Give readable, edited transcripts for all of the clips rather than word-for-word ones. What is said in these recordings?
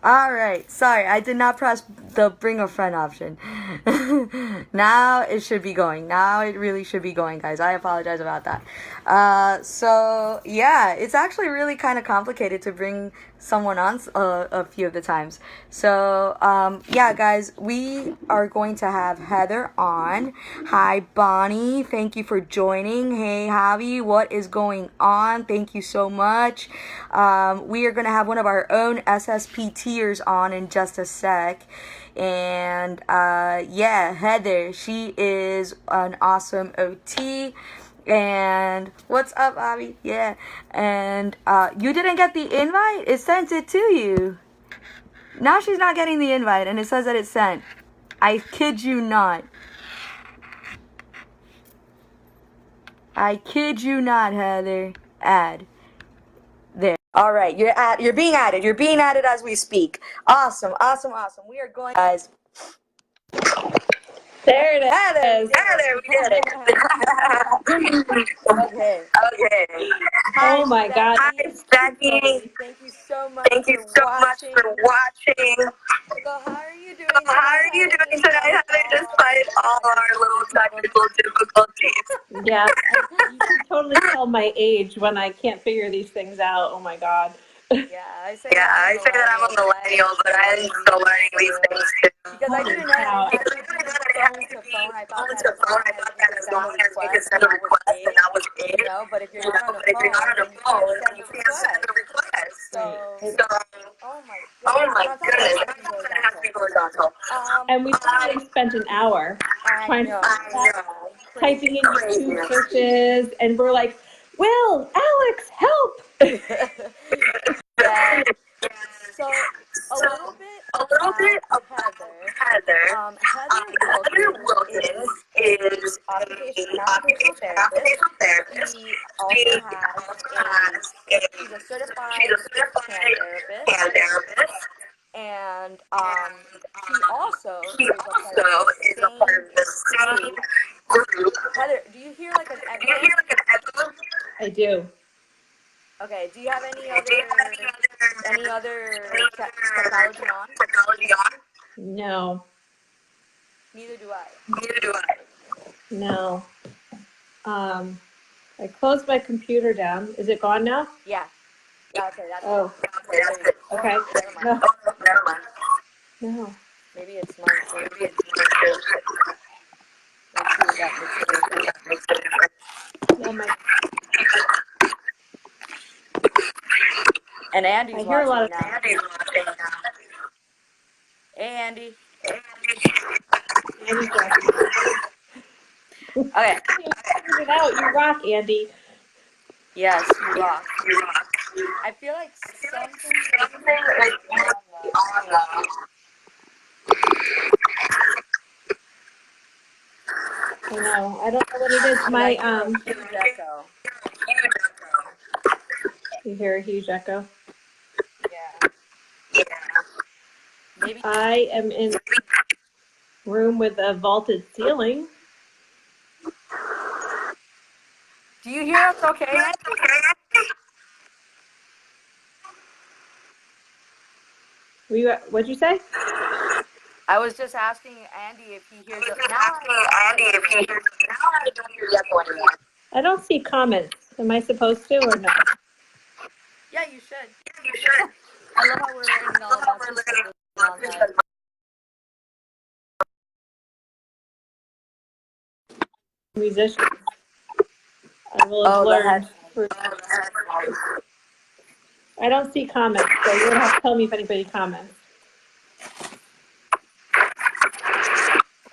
All right. Sorry, I did not press the bring a friend option. Now it should be going. Now it really should be going, guys. I apologize about that. So yeah, it's actually really kind of complicated to bring someone on a few of the times. So yeah, guys, we are going to have Heather on. Hi, Bonnie. Thank you for joining. Hey, Javi, what is going on? Thank you so much. We are going to have one of our own SSPTers on in just a sec. And yeah, Heather, she is an awesome OT. And what's up, Abby? Yeah. And you didn't get the invite? It sent it to you. Now she's not getting the invite, and it says that it's sent. I kid you not. I kid you not, Heather. Add. There. All right, you're being added. You're being added as we speak. Awesome, awesome, awesome. We are going, guys. There it is. Heather, we did it. Okay. Hi, Oh my God. Hi, Becky. Thank you so much. Thank you so much for watching. So how are you doing? How are you doing tonight, Heather? Despite all our little technical difficulties. Yeah, you can totally tell my age when I can't figure these things out. Oh my God. Yeah, I say that I'm a millennial, but I'm still learning these things too. Because I didn't know that phone to phone. I thought that as long as we could send a request, and that was it. You know, but if you're not on the phone, then you can't send a request. So, oh my goodness, that's gonna have to be horizontal. And we probably spent an hour trying to typing in YouTube searches, and we're like, Will, Alex, help! Yeah. So a little bit of Heather. Heather Wilkens is an occupational therapist. She also has she's a certified hand therapist. And she also is a part of the same group. Heather, do you hear like an echo? I do. Okay. Do you have any other technology on? No. Neither do I. No. I closed my computer down. Is it gone now? Yeah. Okay. That's it. Okay. No. Never mind. No. Maybe it's mine. Let's see what that makes a difference. No, my. And Andy's I hear a lot of now. Hey, Andy. Andy's watching. Okay. Figured it out. You rock, Andy. Yes, you rock. I feel like something like on I know. I don't know what it is. My huge echo. You hear a huge echo? Yeah. Maybe I am in a room with a vaulted ceiling. Do you hear us okay? What'd you say? I was just asking Andy if he hears us. Now I don't hear the echo anymore. I don't see comments. Am I supposed to or no? Yeah, you should. I love how we're learning all about this. Musicians. I will have learned. I don't see comments, so you're gonna have to tell me if anybody comments.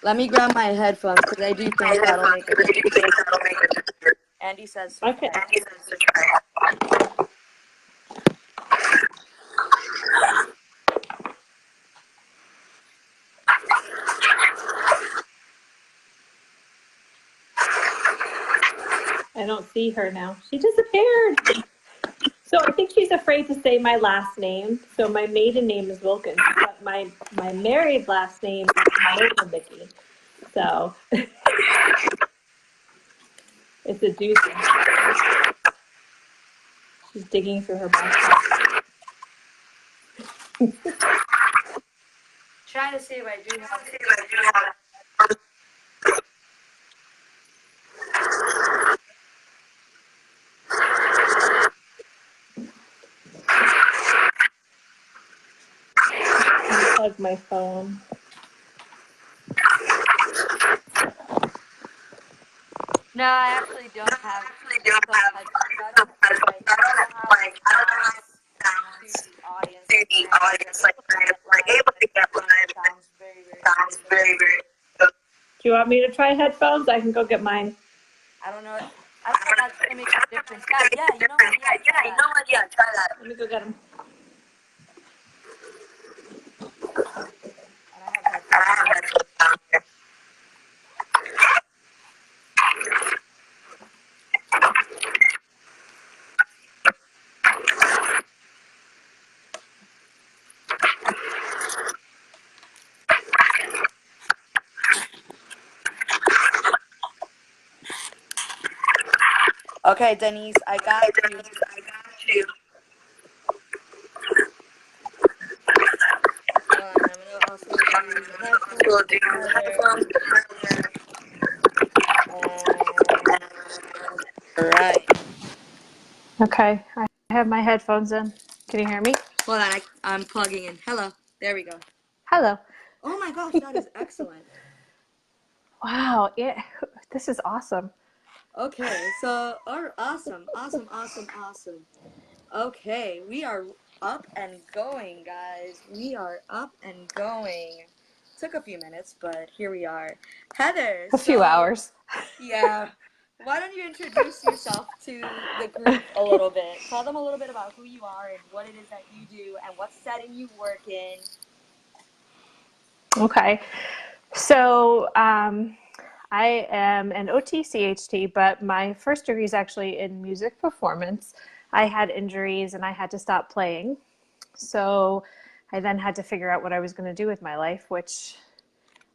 Let me grab my headphones because I do think that'll make a difference. Andy says to Okay. try. I don't see her now. She disappeared. So I think she's afraid to say my last name. So my maiden name is Wilkens, but my married last name is Mogielnickiwas. So it's a doozy. She's digging through her backpack. trying to see if I do have Unplug my phone. No, I actually don't have the headphones. I don't like I don't know how sounds to the audience like kind of able to get live sounds very Do you want me to try headphones? I can go get mine. I don't know if that's gonna make a difference. Yeah, you know what? Yeah, try that. Let me go get them. And I have headphones down here. Okay, Denise, I got you. I'm gonna also do headphones. Right. Okay, I have my headphones in. Can you hear me? Hold on, I'm plugging in. Hello. There we go. Hello. Oh my gosh, that is excellent. Wow, this is awesome. Okay, so awesome. Okay, we are up and going, guys. We are up and going. Took a few minutes, but here we are. Heather. A few hours. Yeah. Why don't you introduce yourself to the group a little bit? Tell them a little bit about who you are and what it is that you do and what setting you work in. Okay. So I am an OT-CHT, but my first degree is actually in music performance. I had injuries and I had to stop playing. So I then had to figure out what I was going to do with my life, which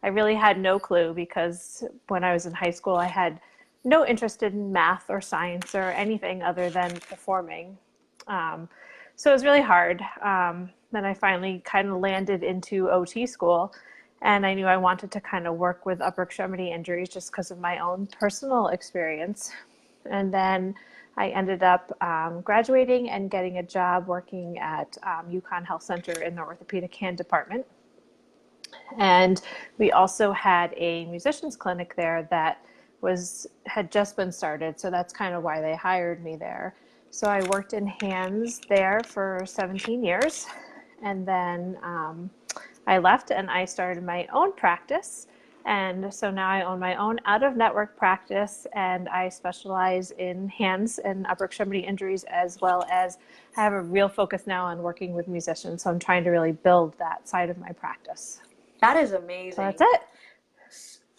I really had no clue because when I was in high school, I had no interest in math or science or anything other than performing. So it was really hard. Then I finally kind of landed into OT school, and I knew I wanted to kind of work with upper extremity injuries just because of my own personal experience. And then I ended up graduating and getting a job working at UConn Health Center in the orthopedic hand department. And we also had a musicians clinic there that had just been started, so that's kind of why they hired me there. So I worked in hands there for 17 years, and then I left and I started my own practice. And so now I own my own out-of-network practice, and I specialize in hands and upper extremity injuries, as well as I have a real focus now on working with musicians. So I'm trying to really build that side of my practice. That is amazing. So that's it.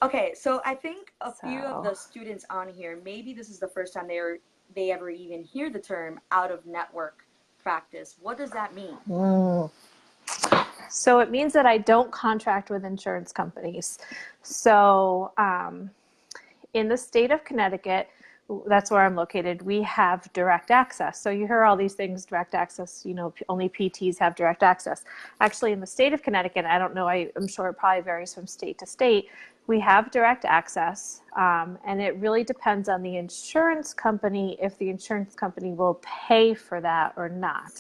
Okay, so I think a few of the students on here, maybe this is the first time they ever even hear the term out-of-network practice. What does that mean? So it means that I don't contract with insurance companies. So in the state of Connecticut, that's where I'm located, we have direct access. So you hear all these things, direct access, only PTs have direct access. Actually, in the state of Connecticut, I don't know, I'm sure it probably varies from state to state, we have direct access, and it really depends on the insurance company if the insurance company will pay for that or not.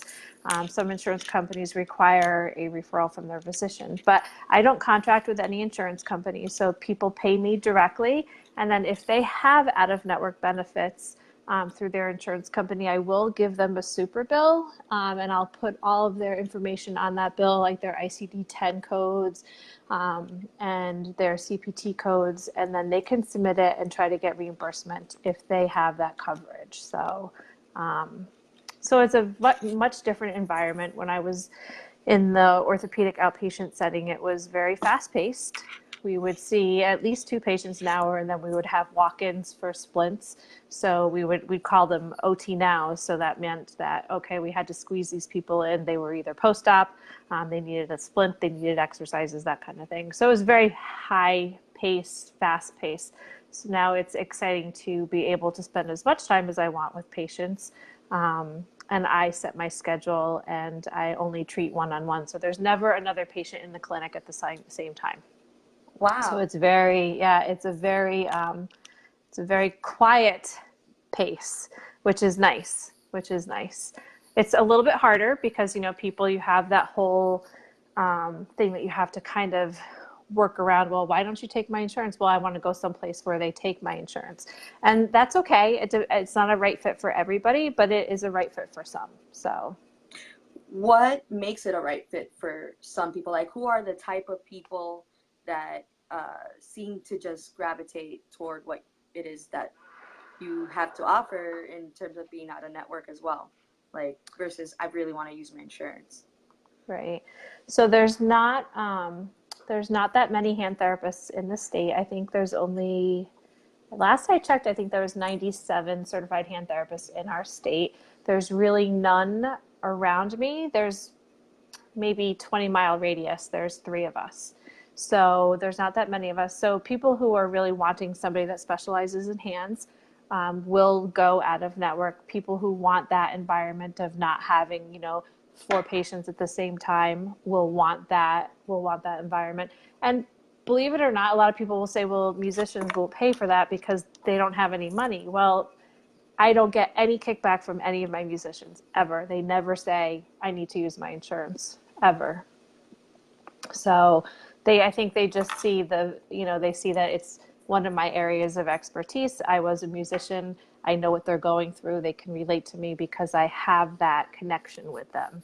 Some insurance companies require a referral from their physician, but I don't contract with any insurance company, so people pay me directly, and then if they have out-of-network benefits through their insurance company, I will give them a super bill, and I'll put all of their information on that bill, like their ICD-10 codes and their CPT codes, and then they can submit it and try to get reimbursement if they have that coverage. So it's a much different environment. When I was in the orthopedic outpatient setting, it was very fast-paced. We would see at least 2 patients an hour, and then we would have walk-ins for splints. So we'd call them OT now. So that meant that, okay, we had to squeeze these people in. They were either post-op, they needed a splint, they needed exercises, that kind of thing. So it was very high-paced, fast-paced. So now it's exciting to be able to spend as much time as I want with patients. and I set my schedule, and I only treat one-on-one. So there's never another patient in the clinic at the same time. So Wow. it's very, yeah, it's a very quiet pace, which is nice, which is nice. It's a little bit harder because, people, you have that whole thing that you have to kind of work around. Well, why don't you take my insurance? Well, I want to go someplace where they take my insurance. And that's okay. It's not a right fit for everybody, but it is a right fit for some. So What makes it a right fit for some people? Like, who are the type of people that seem to just gravitate toward what it is that you have to offer in terms of being out of network as well? Like, versus I really want to use my insurance. right. So there's not that many hand therapists in the state. I think there's only, last I checked, I think there was 97 certified hand therapists in our state. There's really none around me. There's maybe 20-mile radius. There's 3 of us. So there's not that many of us. So people who are really wanting somebody that specializes in hands will go out of network. People who want that environment of not having, 4 patients at the same time will want that environment. And believe it or not, a lot of people will say, well, musicians won't pay for that because they don't have any money. Well, I don't get any kickback from any of my musicians ever. They never say I need to use my insurance ever. So I think they just see they see that it's one of my areas of expertise. I was a musician. I know what they're going through. They can relate to me because I have that connection with them,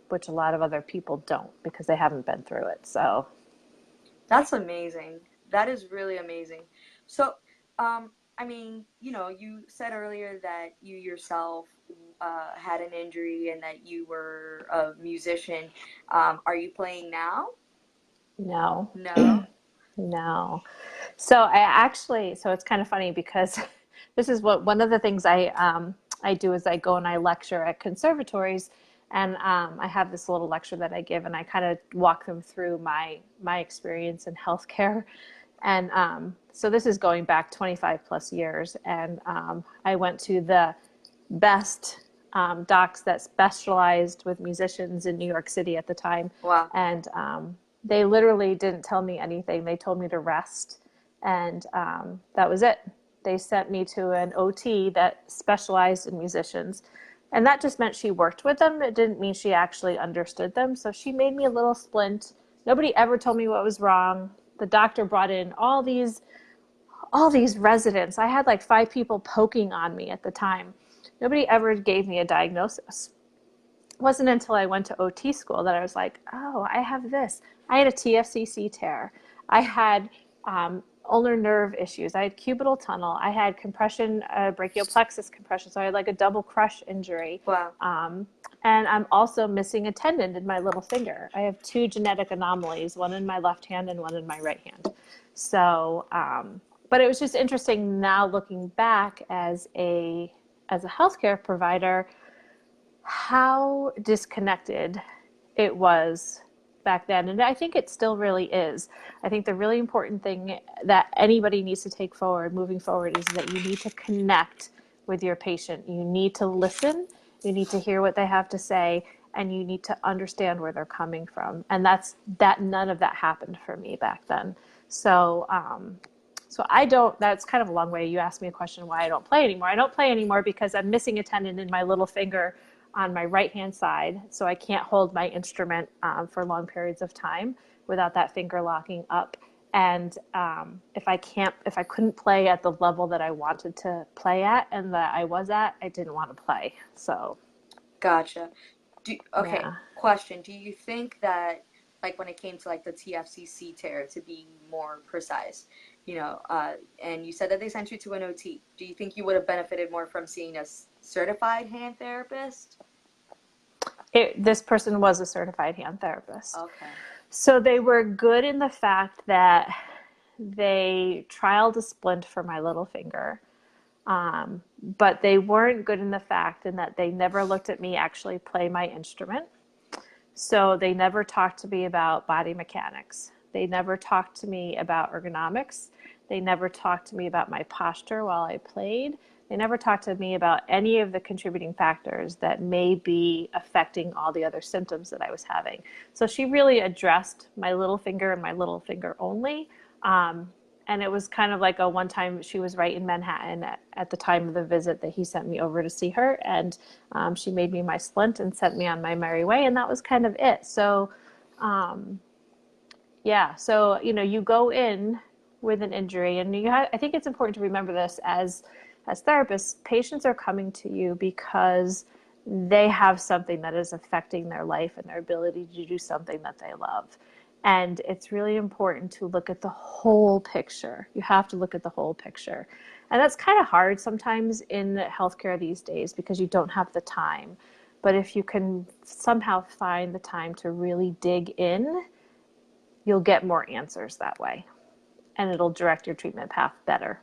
which a lot of other people don't because they haven't been through it. So That's amazing. That is really amazing. So, I mean, you said earlier that you yourself had an injury and that you were a musician. Are you playing now? no, No. no. So it's kind of funny because this is what one of the things I do is I go and I lecture at conservatories, and I have this little lecture that I give, and I kind of walk them through my experience in healthcare, and so this is going back 25 plus years, and I went to the best docs that specialized with musicians in New York City at the time, Wow. and they literally didn't tell me anything. They told me to rest, and that was it. They sent me to an OT that specialized in musicians, and that just meant she worked with them. It didn't mean she actually understood them. So she made me a little splint. Nobody ever told me what was wrong. The doctor brought in all these residents. I had like 5 people poking on me at the time. Nobody ever gave me a diagnosis. It wasn't until I went to OT school that I was like, oh, I have this. I had a TFCC tear. I had ulnar nerve issues. I had cubital tunnel. I had compression, brachial plexus compression. So I had like a double crush injury. Wow. And I'm also missing a tendon in my little finger. I have 2 genetic anomalies, one in my left hand and one in my right hand. So, but it was just interesting now looking back as a healthcare provider, how disconnected it was back then. And I think it still really is. I think the really important thing that anybody needs to take forward, moving forward, is that you need to connect with your patient. You need to listen. You need to hear what they have to say, and you need to understand where they're coming from. And none of that happened for me back then. So, that's kind of a long way. You asked me a question why I don't play anymore. I don't play anymore because I'm missing a tendon in my little finger on my right-hand side. So I can't hold my instrument for long periods of time without that finger locking up. And if I couldn't play at the level that I wanted to play at and that I was at, I didn't want to play. So, Gotcha. Okay, yeah. question. Do you think that, like, when it came to like the TFCC tear, to be more precise, and you said that they sent you to an OT, do you think you would have benefited more from seeing a certified hand therapist? This person was a certified hand therapist. Okay. So they were good in the fact that they trialed a splint for my little finger. But they weren't good in the fact in that they never looked at me actually play my instrument. So they never talked to me about body mechanics. They never talked to me about ergonomics. They never talked to me about my posture while I played. They never talked to me about any of the contributing factors that may be affecting all the other symptoms that I was having. So she really addressed my little finger and my little finger only. And it was kind of like a one time, she was right in Manhattan at the time of the visit that he sent me over to see her. And she made me my splint and sent me on my merry way. And that was kind of it. So, yeah. So, you go in with an injury, and I think it's important to remember this as therapists. Patients are coming to you because they have something that is affecting their life and their ability to do something that they love. And it's really important to look at the whole picture. You have to look at the whole picture. And that's kind of hard sometimes in healthcare these days because you don't have the time. But if you can somehow find the time to really dig in, you'll get more answers that way. And it'll direct your treatment path better.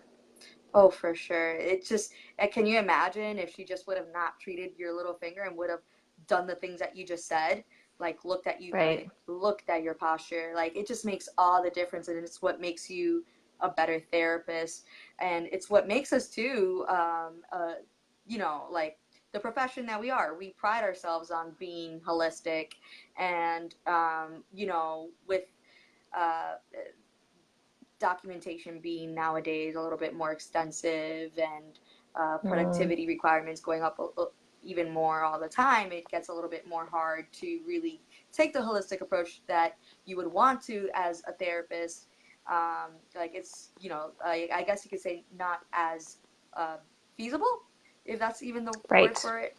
Oh, for sure. It's just, can you imagine if she just would have not treated your little finger and would have done the things that you just said? Like looked at you Right. good, looked at your posture. Like it just makes all the difference, and it's what makes you a better therapist, and it's what makes us too. Like the profession that we are. We pride ourselves on being holistic, and with uh, documentation being nowadays a little bit more extensive, and productivity requirements going up even more all the time, it gets a little bit more hard to really take the holistic approach that you would want to as a therapist. Like it's, I guess you could say not as feasible, if that's even the word Right. for it.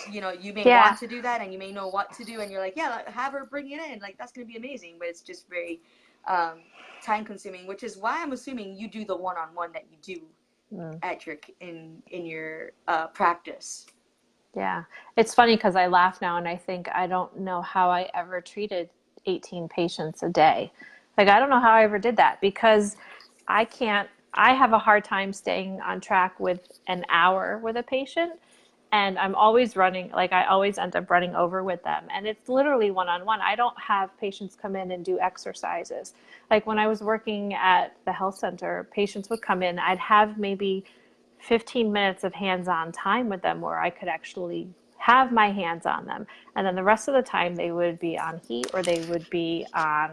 You may Yeah. want to do that and you may know what to do, and you're like, yeah, have her bring it in. Like, that's going to be amazing. But it's just very um, time consuming, which is why I'm assuming you do the one-on-one that you do at your practice. Yeah. It's funny because I laugh now and I think I don't know how I ever treated 18 patients a day. Like, I don't know how I ever did that because I can't, I have a hard time staying on track with an hour with a patient. And I'm always running, like, I always end up running over with them. And it's literally one on one. I don't have patients come in and do exercises. Like, when I was working at the health center, patients would come in, I'd have maybe 15 minutes of hands-on time with them where I could actually have my hands on them. And then the rest of the time they would be on heat or they would be on,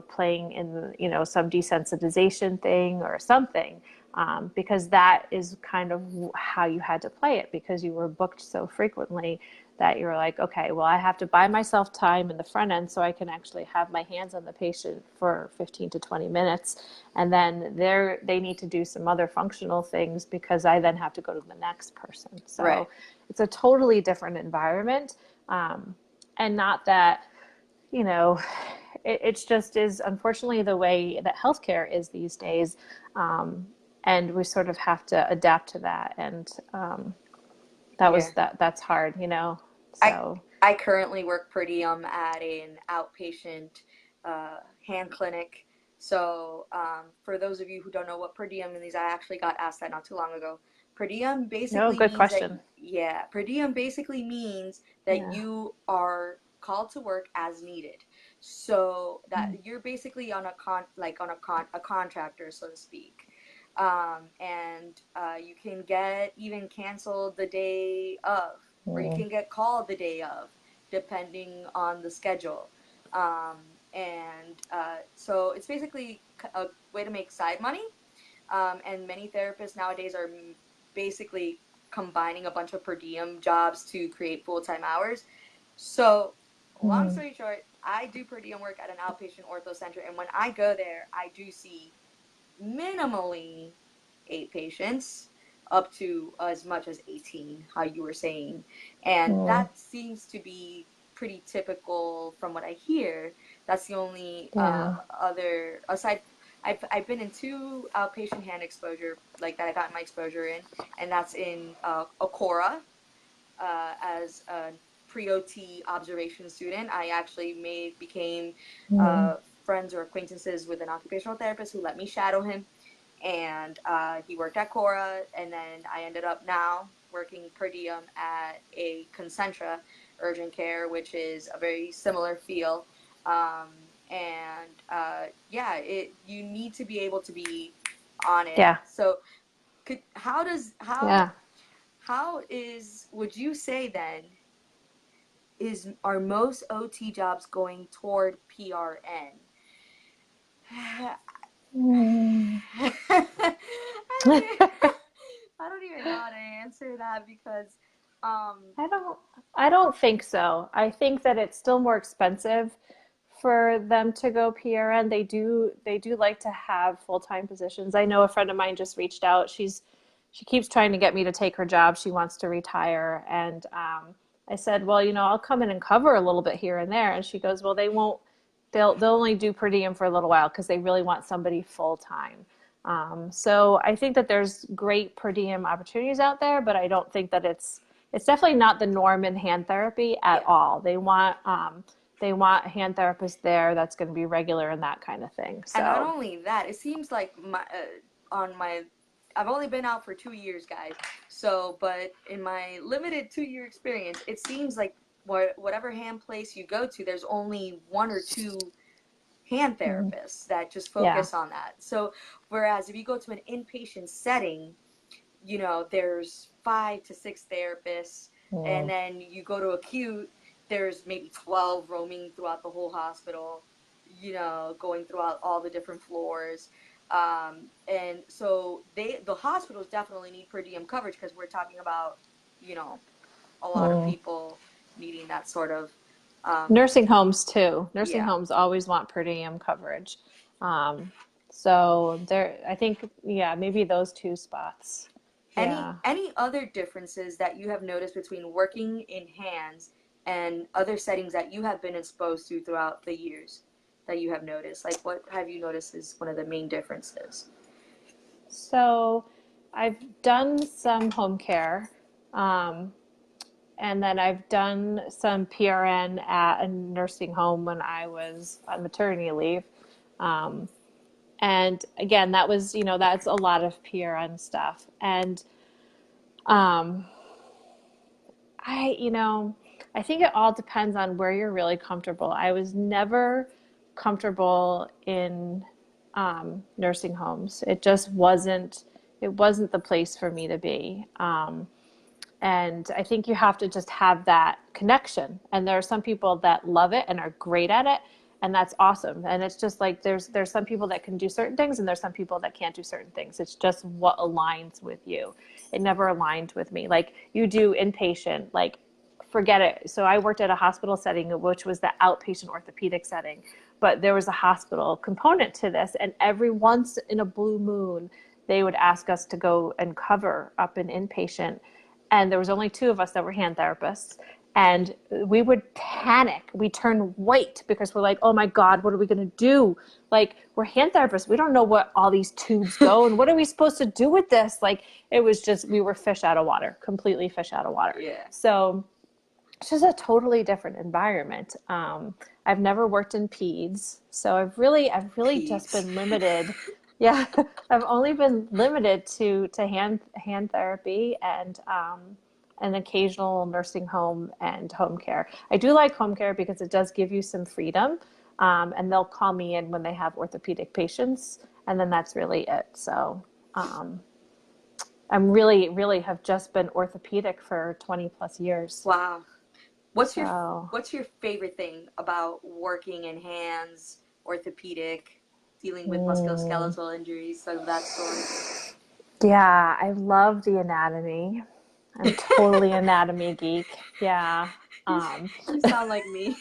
playing in, some desensitization thing or something. Because that is kind of how you had to play it because you were booked so frequently that you're like, okay, well, I have to buy myself time in the front end so I can actually have my hands on the patient for 15 to 20 minutes. And then they need to do some other functional things because I then have to go to the next person. So Right. it's a totally different environment. And not that, it's just is unfortunately the way that healthcare is these days. And we sort of have to adapt to that. And Yeah. that's hard, I so. I currently work per diem at an outpatient hand clinic. So for those of you who don't know what per diem means, I actually got asked that not too long ago. Per diem No, basically good means that, question. yeah, per diem basically means that Yeah. you are called to work as needed. So that you're basically on a contractor, so to speak. And you can get even canceled the day of, or you can get called the day of, depending on the schedule. Um, so it's basically a way to make side money. And many therapists nowadays are basically combining a bunch of per diem jobs to create full time hours. So, long story short, I do per diem work at an outpatient ortho center, and when I go there, I do see minimally 8 patients, up to as much as 18, how you were saying. And that seems to be pretty typical from what I hear. That's the only Yeah. other, aside, I've been in 2 outpatient hand exposure, like that I got my exposure in, and that's in Acora as a pre-OT observation student. I actually became friends or acquaintances with an occupational therapist who let me shadow him, and he worked at Cora, and then I ended up now working per diem at a Concentra urgent care, which is a very similar feel. Um, and yeah, you need to be able to be on it. Yeah. So how does Yeah. how is would you say then is are most OT jobs going toward PRN? Mm. I don't even, I don't even know how to answer that because um I don't I don't think so. I think that it's still more expensive for them to go PRN. They do like to have full-time positions. I know a friend of mine just reached out. She keeps trying to get me to take her job. She wants to retire, and I said, well, I'll come in and cover a little bit here and there. And she goes, well, they won't. They'll only do per diem for a little while because they really want somebody full time. So I think that there's great per diem opportunities out there, but I don't think that it's definitely not the norm in hand therapy at yeah. all. They want a hand therapist there that's going to be regular and that kind of thing. And not So, only that, it seems like on my I've only been out for 2 years, guys. So, but in my limited 2 year experience, it seems like whatever hand place you go to, there's only one or two hand mm, therapists that just yeah. focus on that. So, whereas if you go to an inpatient setting, there's 5 to 6 therapists, and Mm, then you go to acute, there's maybe 12 roaming throughout the whole hospital, going throughout all the different floors. And so the hospitals definitely need per diem coverage because we're talking about, you know, a lot of mm. people needing that sort of, um, Nursing homes too. Nursing yeah. homes always want per diem coverage. Um, so there, I think, yeah, maybe those two spots. Any Yeah. any other differences that you have noticed between working in hands and other settings that you have been exposed to throughout the years that you have noticed? Like what have you noticed is one of the main differences? So I've done some home care, um, and then I've done some PRN at a nursing home when I was on maternity leave. Um, and again, that's a lot of PRN stuff. And um, I think it all depends on where you're really comfortable. I was never comfortable in nursing homes. It wasn't the place for me to be. And I think you have to just have that connection. And there are some people that love it and are great at it, and that's awesome. And it's just like there's some people that can do certain things, and there's some people that can't do certain things. It's just what aligns with you. It never aligned with me. Like you do inpatient, like forget it. So I worked at a hospital setting, which was the outpatient orthopedic setting, but there was a hospital component to this, and every once in a blue moon, they would ask us to go and cover up an inpatient, and there was only two of us that were hand therapists, and we would panic. We turn white because we're like, oh my god, what are we going to do? Like, we're hand therapists, we don't know what all these tubes go, and what are we supposed to do with this? Like, it was just, we were fish out of water, completely fish out of water. Yeah. So it's just a totally different environment. I've never worked in peds, so I've really just Peds. been limited. Yeah, I've only been limited to hand therapy and an occasional nursing home and home care. I do like home care because it does give you some freedom, and they'll call me in when they have orthopedic patients, and then that's really it. So um, I'm really have just been orthopedic for 20 plus years. Wow. What's your So, what's your favorite thing about working in hands, orthopedic, dealing with mm, musculoskeletal injuries, sort of that sort? yeah, I love the anatomy. I'm totally anatomy geek. Yeah. you, Um, you sound like me.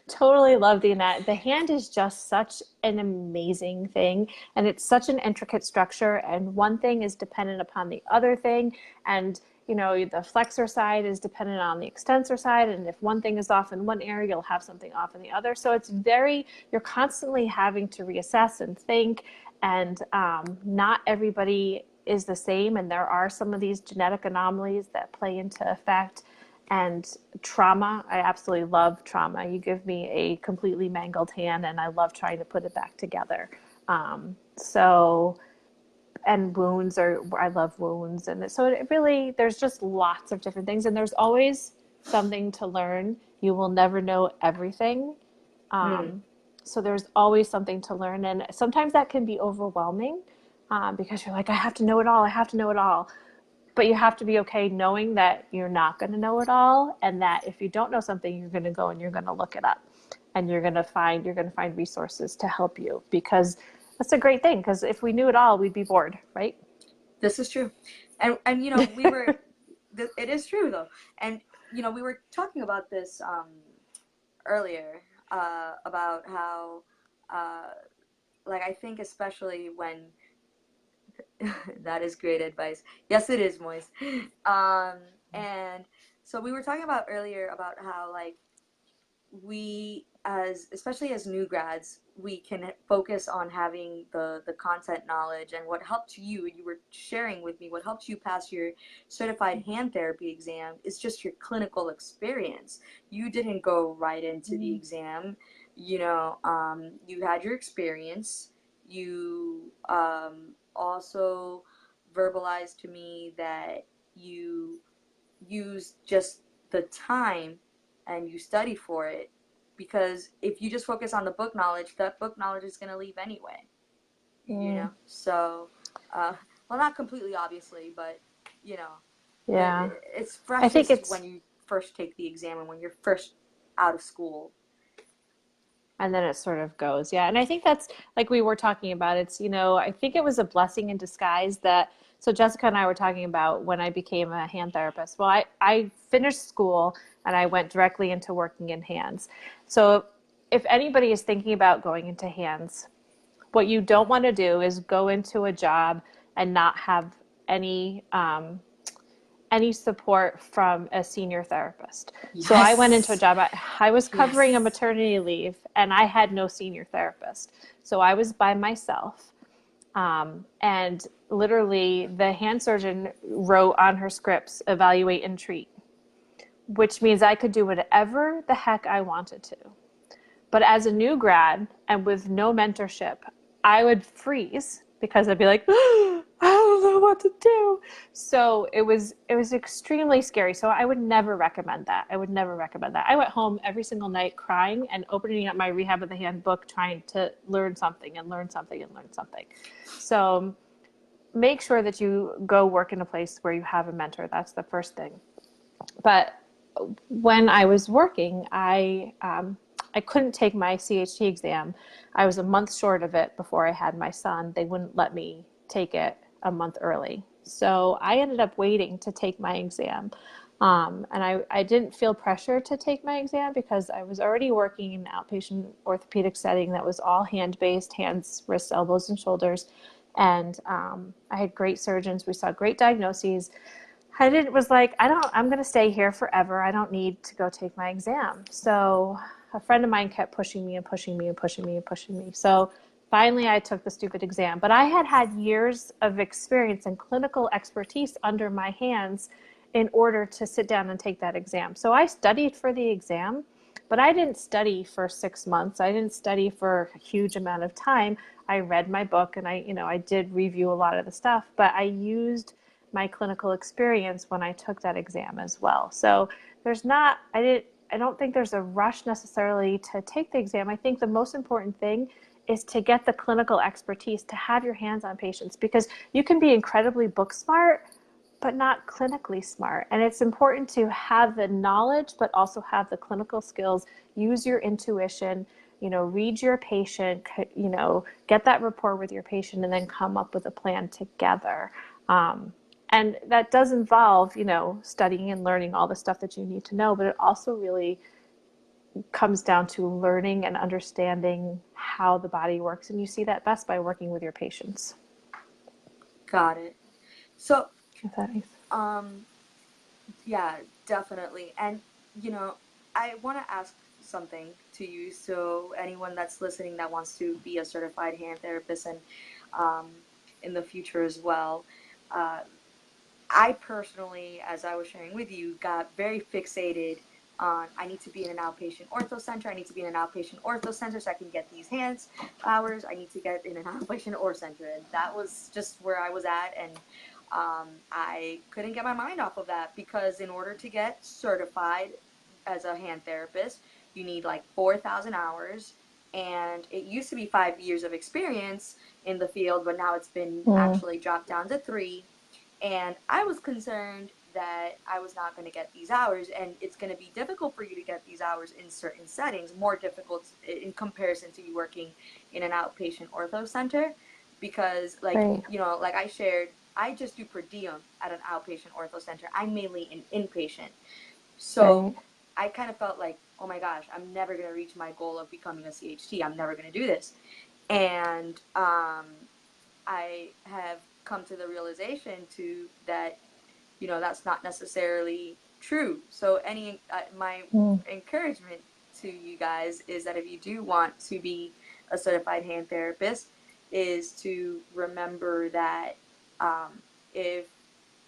totally love the hand is just such an amazing thing, and it's such an intricate structure, and one thing is dependent upon the other thing, and the flexor side is dependent on the extensor side, and if one thing is off in one area, you'll have something off in the other. So you're constantly having to reassess and think, and not everybody is the same, and there are some of these genetic anomalies that play into effect. And trauma, I absolutely love trauma. You give me a completely mangled hand, and I love trying to put it back together. So, and I love wounds. And so it really, there's just lots of different things, and there's always something to learn. You will never know everything. Hmm. Um, so there's always something to learn. And sometimes that can be overwhelming. because you're like, I have to know it all. I have to know it all. But you have to be okay knowing that you're not going to know it all, and that if you don't know something, you're going to go and you're going to look it up, and you're going to find resources to help you, because that's a great thing. Because if we knew it all, we'd be bored, right? This is true. And you know, we were it is true though. And you know, we were talking about this earlier about how uh, like I think especially when that is great advice. Yes, it is, Moise. And so we were talking about earlier about how like we as especially as new grads we can focus on having the content knowledge, and what helped you were sharing with me what helped you pass your certified hand therapy exam is just your clinical experience. You didn't go right into the exam, you know. You had your experience. You also verbalized to me that you use just the time and you study for it, because if you just focus on the book knowledge, that book knowledge is going to leave anyway, you know. So well, not completely obviously, but you know, Yeah. it's I think freshest when you first take the exam and when you're first out of school. and then it sort of goes. Yeah. And I think that's like we were talking about. It's, I think it was a blessing in disguise that, so Jessica and I were talking about when I became a hand therapist. Well, I finished school and I went directly into working in hands. So if anybody is thinking about going into hands, what you don't want to do is go into a job and not have any any support from a senior therapist. Yes. So I went into a job, I was covering a Yes. maternity leave and I had no senior therapist. So I was by myself. And literally the hand surgeon wrote on her scripts, evaluate and treat, which means I could do whatever the heck I wanted to. But as a new grad and with no mentorship, I would freeze because I'd be like, I don't know what to do. So it was extremely scary. So I would never recommend that. I would never recommend that. I went home every single night crying and opening up my Rehab of the Hand book, trying to learn something and learn something and learn something. So make sure that you go work in a place where you have a mentor. That's the first thing. But when I was working, I couldn't take my CHT exam. I was a month short of it before I had my son. They wouldn't let me take it a month early. So I ended up waiting to take my exam. And I didn't feel pressure to take my exam because I was already working in an outpatient orthopedic setting that was all hand-based, hands, wrists, elbows, and shoulders. And I had great surgeons. We saw great diagnoses. Was like, I'm going to stay here forever. I don't need to go take my exam. So a friend of mine kept pushing me and pushing me and pushing me and pushing me. So finally I took the stupid exam, but I had had years of experience and clinical expertise under my hands in order to sit down and take that exam. So I studied for the exam, but I didn't study for 6 months. I didn't study for a huge amount of time. I read my book and I did review a lot of the stuff, but I used my clinical experience when I took that exam as well. So I don't think there's a rush necessarily to take the exam. I think the most important thing is to get the clinical expertise, to have your hands on patients, because you can be incredibly book smart, but not clinically smart. And it's important to have the knowledge, but also have the clinical skills, use your intuition, read your patient, get that rapport with your patient, and then come up with a plan together. And that does involve, studying and learning all the stuff that you need to know, but it also really comes down to learning and understanding how the body works. And you see that best by working with your patients. Got it. So If that makes yeah, definitely. And I want to ask something to you. So anyone that's listening that wants to be a certified hand therapist and um, in the future as well, uh, I personally, as I was sharing with you, got very fixated on I need to be in an outpatient ortho center. I need to be in an outpatient ortho center so I can get these hands hours. I need to get in an outpatient ortho center, and that was just where I was at. And I couldn't get my mind off of that, because in order to get certified as a hand therapist, you need like 4,000 hours. and it used to be 5 years of experience in the field, but now it's been Mm, actually dropped down to 3. And I was concerned that I was not going to get these hours, and it's going to be difficult for you to get these hours in certain settings, more difficult in comparison to you working in an outpatient ortho center, because, like, right, like I shared, I just do per diem at an outpatient ortho center. I'm mainly an inpatient. So right. I kind of felt like, oh my gosh, I'm never going to reach my goal of becoming a CHT. I'm never going to do this. And I have come to the realization to that, that's not necessarily true. So my Mm, encouragement to you guys is that if you do want to be a certified hand therapist, is to remember that, if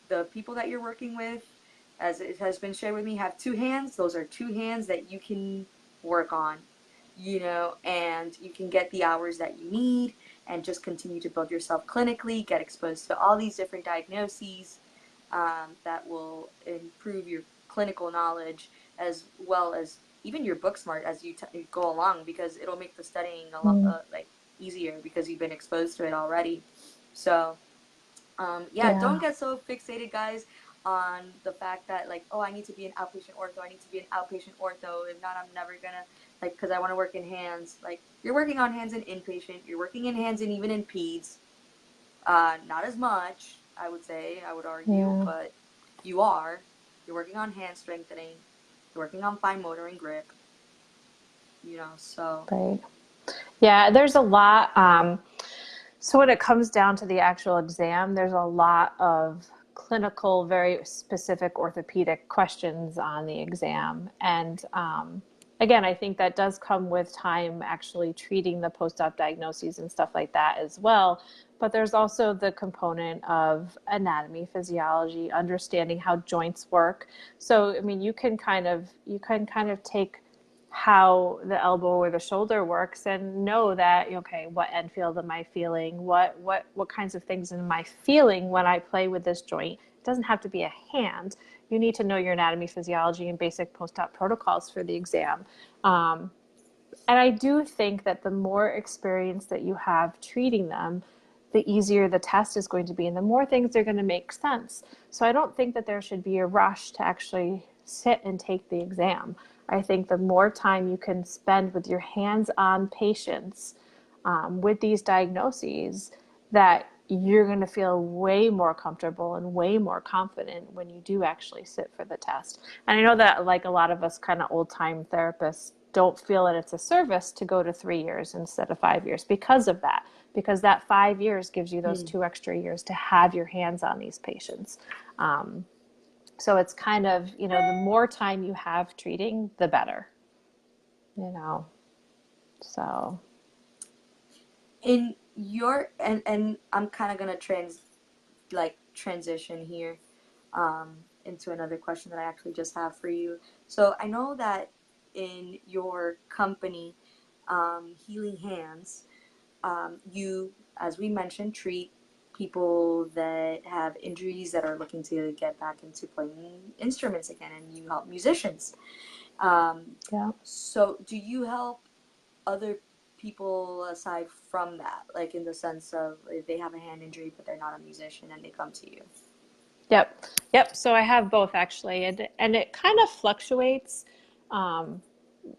the people that you're working with, as it has been shared with me, have 2 hands, those are 2 hands that you can work on, and you can get the hours that you need and just continue to build yourself clinically, get exposed to all these different diagnoses, that will improve your clinical knowledge, as well as even your book smart as you go along, because it'll make the studying a lot, mm, like, easier because you've been exposed to it already. So yeah, don't yeah. get so fixated, guys, on the fact that, like, oh, I need to be an outpatient ortho. I need to be an outpatient ortho. If not, I'm never gonna, like, because I want to work in hands. Like, you're working on hands in inpatient. You're working in hands and even in peds. Not as much, I would say. I would argue, Yeah, but you are. You're working on hand strengthening. You're working on fine motor and grip. So. right. Yeah, there's a lot. So when it comes down to the actual exam, there's a lot of clinical, very specific orthopedic questions on the exam. And again, I think that does come with time actually treating the post-op diagnoses and stuff like that as well. But there's also the component of anatomy, physiology, understanding how joints work. So, I mean, you can kind of take how the elbow or the shoulder works and know that, okay, what end field am I feeling, what kinds of things am I feeling when I play with this joint. It doesn't have to be a hand. You need to know your anatomy, physiology, and basic post-op protocols for the exam. And I do think that the more experience that you have treating them, the easier the test is going to be and the more things are going to make sense. So I don't think that there should be a rush to actually sit and take the exam. I think the more time you can spend with your hands-on patients, with these diagnoses, that you're going to feel way more comfortable and way more confident when you do actually sit for the test. And I know that, like, a lot of us kind of old-time therapists don't feel that it's a service to go to 3 years instead of 5 years because of that, because that 5 years gives you those 2 extra years to have your hands on these patients. Um, so it's kind of, the more time you have treating, the better, you know. So, In your and I'm kind of gonna transition here, into another question that I actually just have for you. So I know that in your company, Healing Hands, you, as we mentioned, treat people that have injuries that are looking to get back into playing instruments again, and you help musicians. Um, yeah. so do you help other people aside from that, like in the sense of if they have a hand injury but they're not a musician and they come to you? Yep. Yep. So I have both actually, and it kind of fluctuates. Um,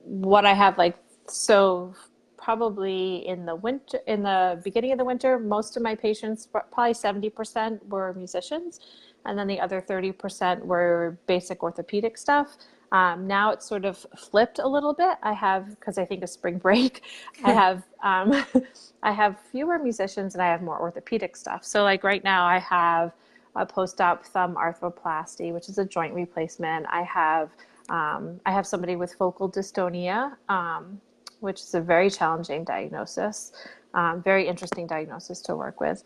what I have, like, so probably in the winter, in the beginning of the winter, most of my patients, probably 70% were musicians, and then the other 30% were basic orthopedic stuff. Now it's sort of flipped a little bit. I have, because I think of spring break, I have I have fewer musicians and I have more orthopedic stuff. So, like, right now I have a post-op thumb arthroplasty, which is a joint replacement. I have somebody with focal dystonia, which is a very challenging diagnosis, very interesting diagnosis to work with.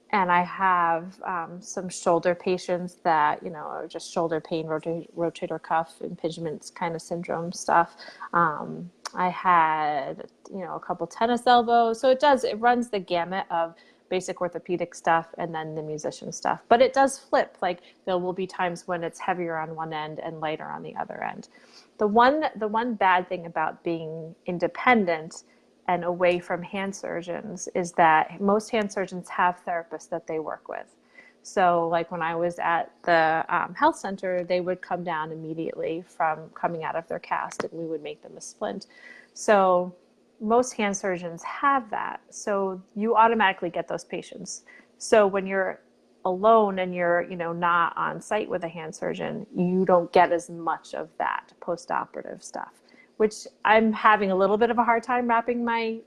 And I have some shoulder patients that, are just shoulder pain, rotator cuff impingements kind of syndrome stuff. I had, a couple tennis elbows. So it runs the gamut of basic orthopedic stuff and then the musician stuff. But it does flip. Like there will be times when it's heavier on one end and lighter on the other end. The one bad thing about being independent and away from hand surgeons is that most hand surgeons have therapists that they work with. So like when I was at the health center, they would come down immediately from coming out of their cast and we would make them a splint. So most hand surgeons have that. So you automatically get those patients. So when you're alone and you're, not on site with a hand surgeon, you don't get as much of that post-operative stuff, which I'm having a little bit of a hard time wrapping my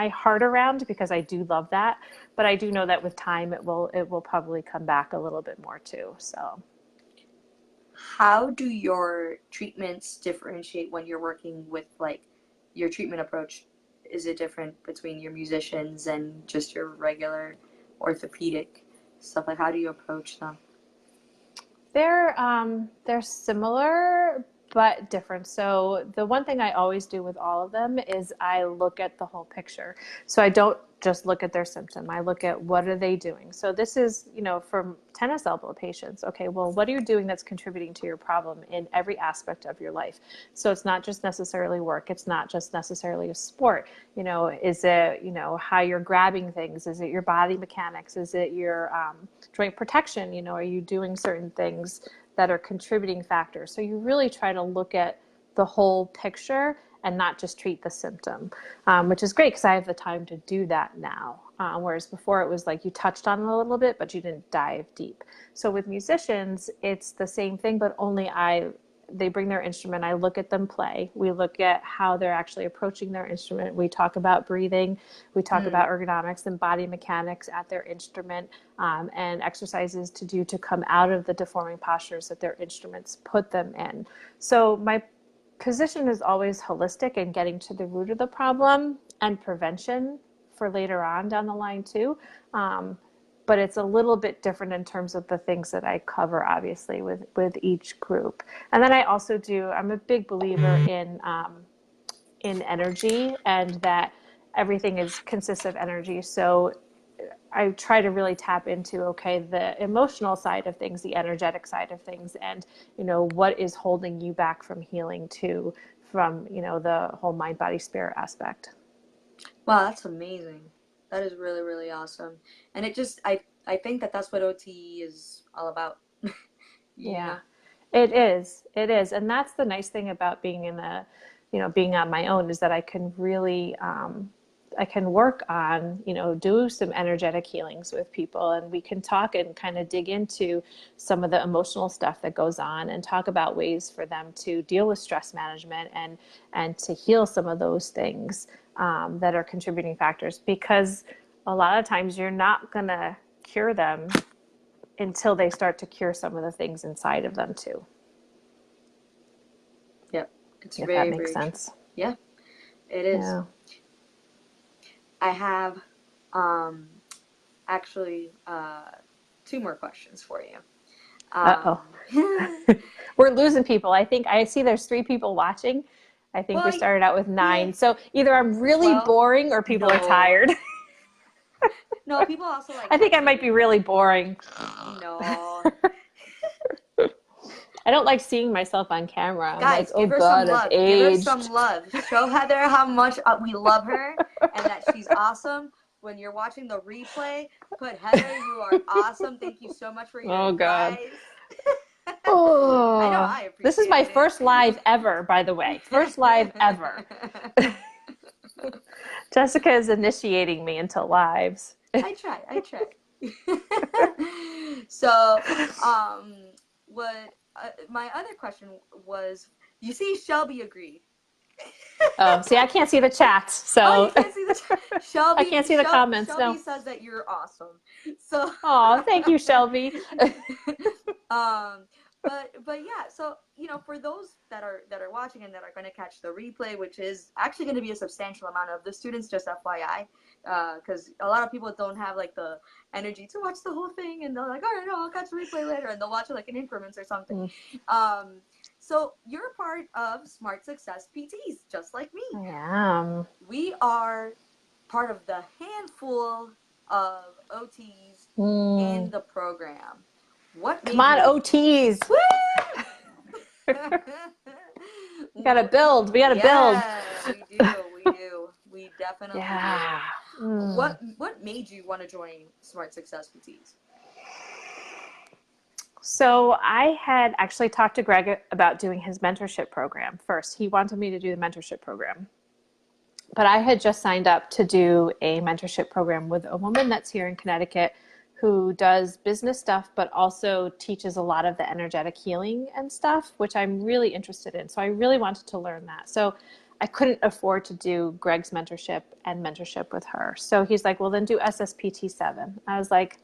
heart around because I do love that, but I do know that with time it will probably come back a little bit more too. So how do your treatments differentiate when you're working with like your treatment approach? Is it different between your musicians and just your regular orthopedic stuff? Like how do you approach them? They're similar but different. So the one thing I always do with all of them is I look at the whole picture. So I don't just look at their symptom. I look at what are they doing. So this is, from tennis elbow patients. Okay, well, what are you doing that's contributing to your problem in every aspect of your life? So it's not just necessarily work. It's not just necessarily a sport. Is it, how you're grabbing things? Is it your body mechanics? Is it your joint protection? Are you doing certain things that are contributing factors? So you really try to look at the whole picture and not just treat the symptom, which is great because I have the time to do that now. Whereas before it was like you touched on it a little bit, but you didn't dive deep. So with musicians, it's the same thing, but only they bring their instrument. I look at them play. We look at how they're actually approaching their instrument. We talk about breathing. We talk about ergonomics and body mechanics at their instrument, and exercises to do to come out of the deforming postures that their instruments put them in. So my position is always holistic and getting to the root of the problem and prevention for later on down the line too. But it's a little bit different in terms of the things that I cover, obviously, with each group. And then I'm a big believer in energy and that everything consists of energy. So I try to really tap into, the emotional side of things, the energetic side of things, and, what is holding you back from healing from the whole mind, body, spirit aspect. Wow, that's amazing. That is really, really awesome. And I think that's what OT is all about. Yeah, it is. It is. And that's the nice thing about being being on my own is that I can really, I can work on, do some energetic healings with people, and we can talk and kind of dig into some of the emotional stuff that goes on and talk about ways for them to deal with stress management and to heal some of those things that are contributing factors, because a lot of times you're not going to cure them until they start to cure some of the things inside of them too. Yep. It's if very, that makes very sense. true. Yeah, it is. Yeah. I have actually two more questions for you. Uh-oh. We're losing people. I see there's 3 people watching. I think we started out with 9. Yeah. So either I'm really boring or people are tired. No, people also like. I think I might be really boring. No. I don't like seeing myself on camera. Guys, I'm like, oh God, I've aged. Give her some love. Show Heather how much we love her and that she's awesome. When you're watching the replay, put Heather, you are awesome. Thank you so much for your advice. Oh, I know, I appreciate it. This is my first live ever, by the way. First live ever. Jessica is initiating me into lives. I try. So, what my other question was, you see, Shelby agreed. Oh, see, I can't see the chat, so. Oh, you can't see the chat. Shelby, I can't see the comments. Shelby says that you're awesome. So. Oh, thank you, Shelby. But yeah, so for those that are watching and that are going to catch the replay, which is actually going to be a substantial amount of the students, just FYI, because a lot of people don't have like the energy to watch the whole thing, and they're like, all right, no, I'll catch the replay later, and they'll watch it like in increments or something. So you're part of Smart Success PTs, just like me. I am. We are part of the handful of OTs in the program. What Come made on, you? OTs. Woo! We gotta build. We gotta build. Yeah, we do. We do. We definitely Yeah. do. What made you want to join Smart Success PTs? So I had actually talked to Greg about doing his mentorship program first. He wanted me to do the mentorship program. But I had just signed up to do a mentorship program with a woman that's here in Connecticut who does business stuff, but also teaches a lot of the energetic healing and stuff, which I'm really interested in. So I really wanted to learn that. So I couldn't afford to do Greg's mentorship with her. So he's like, well, then do SSPT 7. I was like,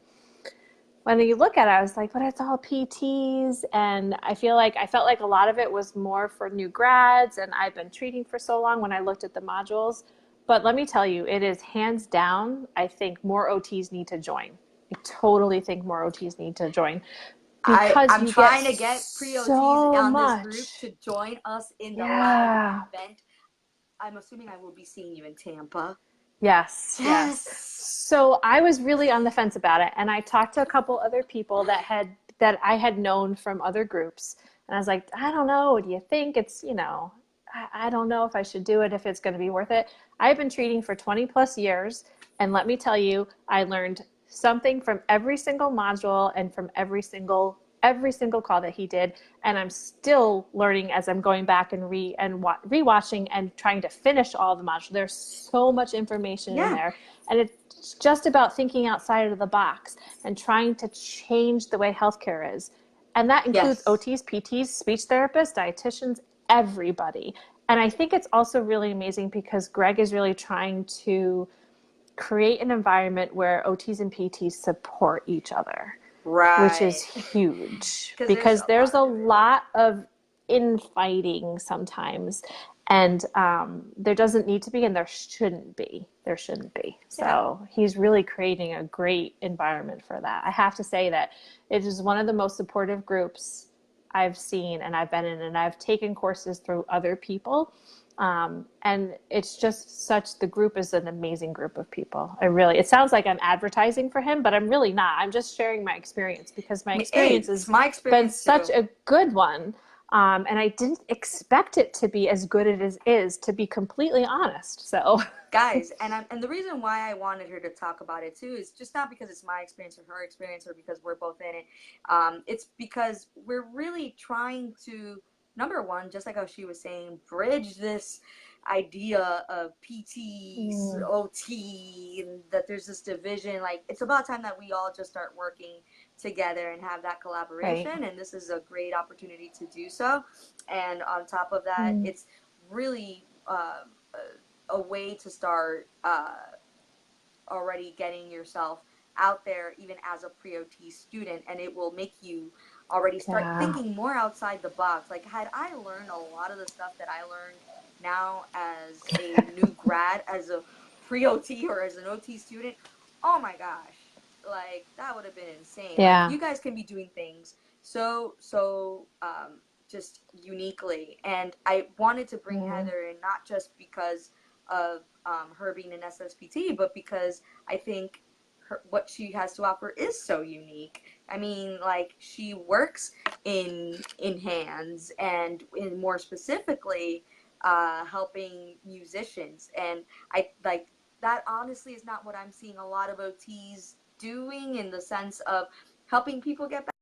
when you look at it, I was like, but it's all PTs. And I felt like a lot of it was more for new grads. And I've been treating for so long when I looked at the modules. But let me tell you, it is hands down, I think more OTs need to join. I totally think more OTs need to join because I'm you get trying to get pre-OTs so on this group much. to join us in the live Yeah. event. I'm assuming I will be seeing you in Tampa. Yes, yes. Yes. So I was really on the fence about it, and I talked to a couple other people that I had known from other groups, and I was like, I don't know. What do you think? I don't know if I should do it, if it's going to be worth it. I've been treating for 20 plus years, and let me tell you, I learned something from every single module and from every single call that he did, and I'm still learning as I'm going back and rewatching and trying to finish all the modules. There's so much information in there, and it's just about thinking outside of the box and trying to change the way healthcare is, and that includes Yes. OTs, PTs, speech therapists, dietitians, everybody. And I think it's also really amazing because Greg is really trying to create an environment where OTs and PTs support each other, which is Right. huge There's because a there's lot a of it. lot of infighting sometimes, and there doesn't need to be, and there shouldn't be. Yeah. So he's really creating a great environment for that. I have to say that it is one of the most supportive groups I've seen and I've been in, and I've taken courses through other people. And it's just the group is an amazing group of people. It sounds like I'm advertising for him, but I'm really not. I'm just sharing my experience because my experience It's has my been experience such too. a good one. And I didn't expect it to be as good as it is, to be completely honest. So, Guys, and the reason why I wanted her to talk about it too is just not because it's my experience or her experience or because we're both in it. It's because we're really trying to, number one, just like how she was saying, bridge this idea of PT, OT, and that there's this division. Like, it's about time that we all just start working together and have that right. collaboration. And this is a great opportunity to do so. And on top of that, it's really a way to start already getting yourself out there even as a pre-OT student, and it will make you already start Yeah. thinking more outside the box. Like, had I learned a lot of the stuff that I learned now as a new grad, as a pre-OT or as an OT student, oh my gosh, like that would have been insane. Like, Yeah. you guys can be doing things just uniquely, and I wanted to bring Heather in not just because of her being an SSPT, but because I think what she has to offer is so unique. I mean, like, she works in hands and in more specifically helping musicians, and I like that. Honestly, is not what I'm seeing a lot of OTs doing, in the sense of helping people get back